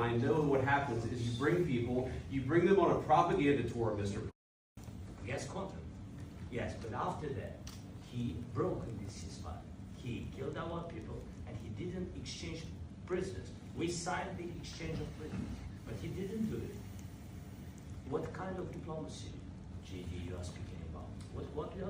I know what happens is you bring them on a propaganda tour, Mr. Yes, contract. Yes, but after that, he broke this ceasefire. He killed our people, and he didn't exchange prisoners. We signed the exchange of prisoners, but he didn't do it. What kind of diplomacy, JD, you are speaking about? What do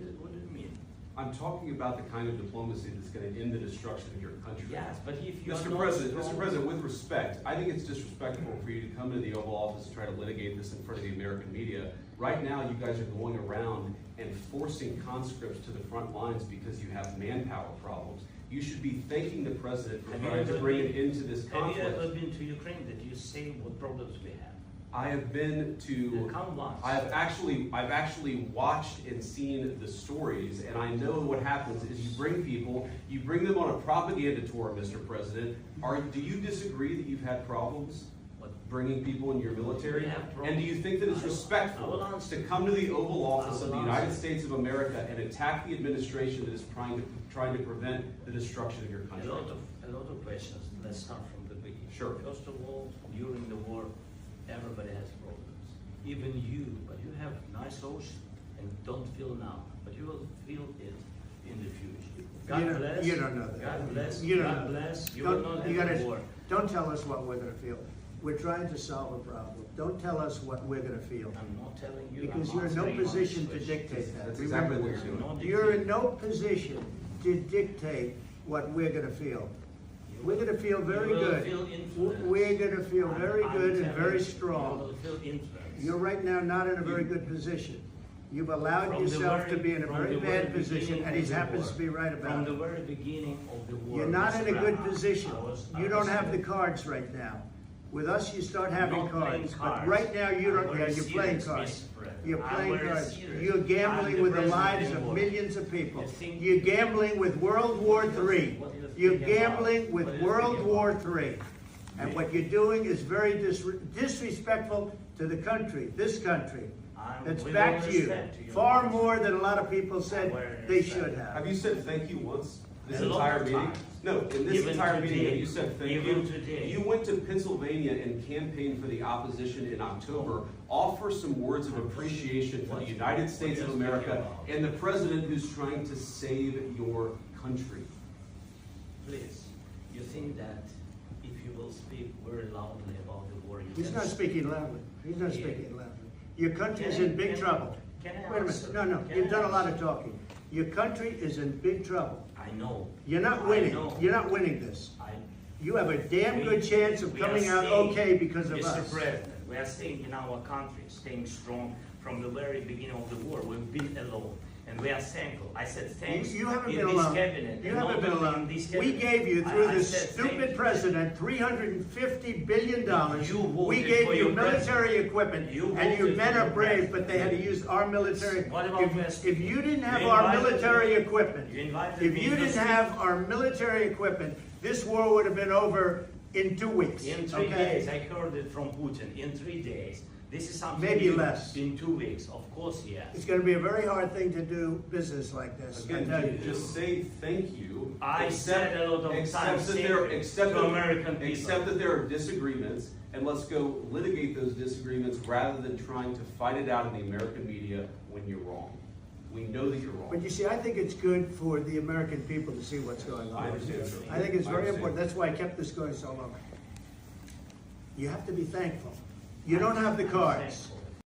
you mean? I'm talking about the kind of diplomacy that's going to end the destruction of your country. Yes, but if you Mr. President, with respect, I think it's disrespectful for you to come into the Oval Office and try to litigate this in front of the American media. Right now, you guys are going around and forcing conscripts to the front lines because you have manpower problems. You should be thanking the President for trying to bring an end to this conflict. Have you ever been to Ukraine that you say what problems we have? I have been to. I've actually watched and seen the stories, and I know what happens is you bring them on a propaganda tour, Mr. President. Do you disagree that you've had problems bringing people in your military? And do you think that it's respectful to come to the Oval Office of the United States of America and attack the administration that is trying to prevent the destruction of your country? A lot of questions. Let's start from the beginning. Sure. First of all, during the war, everybody has problems. Even you, but you have nice ocean and don't feel now, but you will feel it in the future. God bless. You don't know that. God bless. You don't God know bless. that. You will not have a war. Don't tell us what we're going to feel. We're trying to solve a problem. Don't tell us what we're going to feel. I'm not telling you. Because I'm you're in no answering position honest to questions. dictate that. That's exactly what you're doing. You're in no position to dictate what we're going to feel. We're going to feel very good. We're going to feel very good and very strong. You will feel influence. You're right now not in a very good position. You've allowed yourself to be in a very bad position, and he happens to be right about From it. the very beginning of the war. You're not in a good Mr. position. I You don't was have the cards right now. With us, you start having not playing cards. But cards. right now, you don't. I'm Yeah, very you're playing serious, cards. Mr. President. You're I'm playing very cards. serious. You're gambling I'm with the president lives of of the millions of people. You think- You're gambling with World War III. What do you You're think about? gambling with What do you World think War about? III. And what you're doing is very disrespectful to the country, this country. That's with back all to you. respect to you. Far more than a lot of people said they should Have have. you said thank you once this A lot entire of meeting? times. No, in this Even entire meeting, today. have you said thank Even you? today. You went to Pennsylvania and campaigned for the opposition in October. Offer some words of appreciation for the United States of America and the president who's trying to save your country. Please, you think that if you will speak very loudly about the war, you He's can not speaking loudly. He's not speaking loudly. Your country is in big trouble. Can I Wait a answer? minute. No, Can you've I done a lot answer? of talking. Your country is in big trouble. I know. You're not I winning. know. You're not winning this. I, You have a damn good chance of we are coming out staying- okay because of Mr. us. President, we are staying in our country, staying strong from the very beginning of the war. We've been alone, and we are thankful. I said thanks You haven't in been this alone. cabinet. You and haven't not been only alone. in this We cabinet. gave you, through I this said thank stupid you. president, $350 billion. You We voted gave for you your military equipment, You and your voted men for are your brave, president. but they had to use our military. What about West? If you didn't have You our invited military me. equipment, You invited if me you to didn't speak. have our military equipment, this war would have been over in 2 weeks. In 3 okay? days, I heard it from Putin. In 3 days, this is something. Maybe new. less. In 2 weeks, of course, yes. It's going to be a very hard thing to do business like this. I tell Again, you. just say thank you. I said a lot of times to American people. Accept that there are disagreements, and let's go litigate those disagreements rather than trying to fight it out in the American media when you're wrong. We know that you're wrong. But you see, I think it's good for the American people to see what's going on. I understand, sir. I think it's I very understand. important. That's why I kept this going so long. You have to be thankful. You don't have the cards.